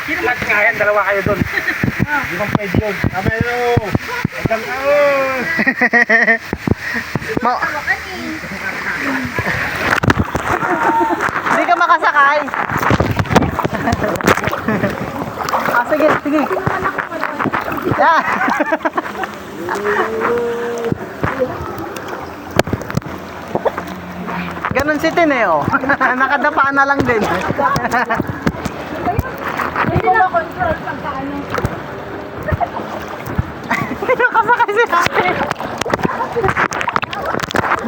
Lahat nga yan, dalawa kayo doon. Hindi man pwede yun. Sabi nyo! Hanggang ka! Hindi ka makasakay. Sige, sige. Yeah. Ganun si Tineo. Nakadapa na lang din. Hindi na control pagkaano. Nakasakay si Ate.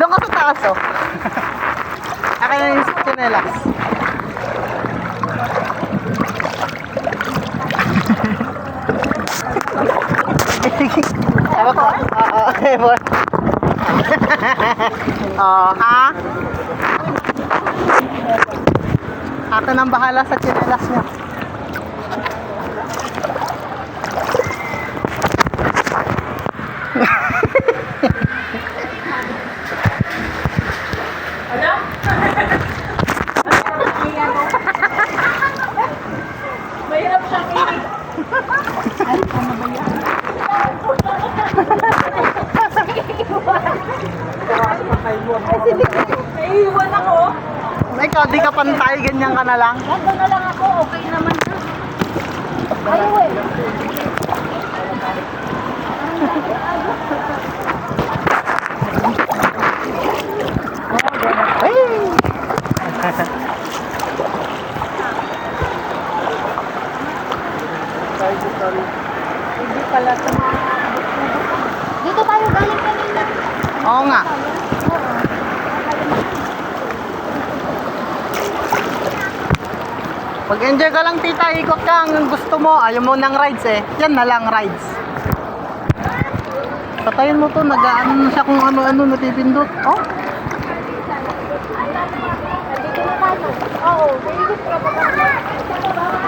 Doon ka sa taas, oh. Akin na yung chinelas. Ewan ko. Okay, boy. Oh, ha? Ako nang bahala sa chinelas niya. Ano? Mahirap siya kinig. Ay, ano ba yan? Naiiwan ako. Ikaw, di ka pantay, ganyan ka na lang. Hanggang na lang ako, okay naman na. Ayaw eh. Hindi pala sa mga... Dito tayo galing kanina. Oo nga. Mag-enjoy ka lang, tita. Ikot ka ang gusto mo. Ayaw mo ng rides eh. Yan na lang, rides. Patayin mo to. Nag-ano na siya kung ano-ano natipindot. Oh? Dito na tayo. Oo, maigit ka pa kami.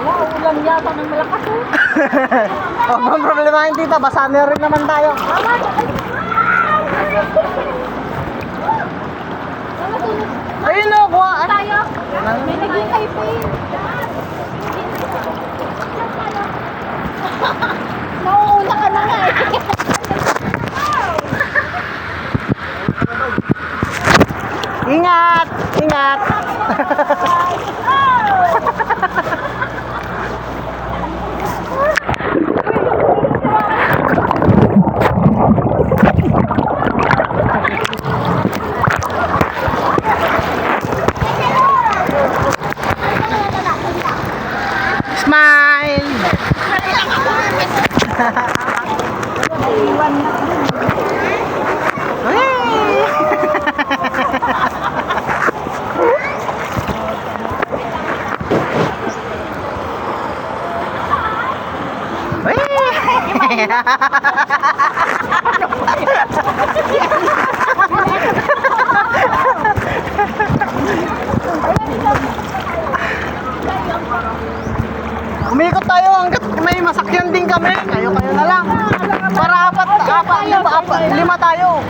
Wala, ulam yata ng malakas eh. Oh, bang problema yun, tita. Basa na rin naman tayo. Mama, Ayun o, kuha. tayo. May naging kaipin. Nauuna ka na nga eh. Ingat! Ingat! Smile! Umikot tayo hanggat may masakyan din kami. Kayo na lang. Para lima tayo.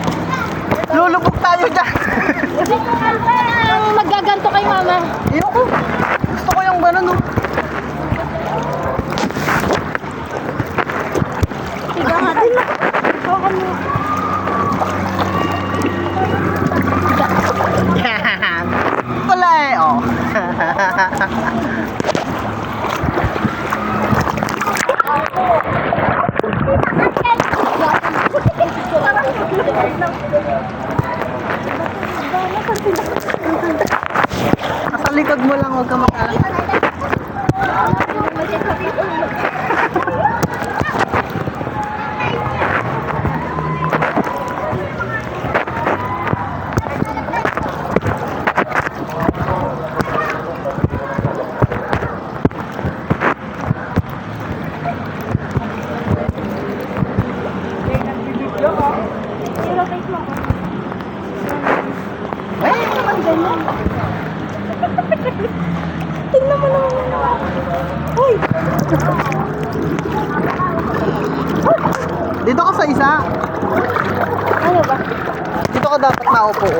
Lulubog tayo dyan. Maggaganto kay mama. Ayoko. Gusto ko yung gano'n, no? Tigahatin na. Oo, ano. Yan. Wala eh, oh. Nasa likod mo lang, huwag ka mag-alala. Tingnan mo naman. Uy! Dito ka sa isa. Ano ba? Dito ka dapat naupo.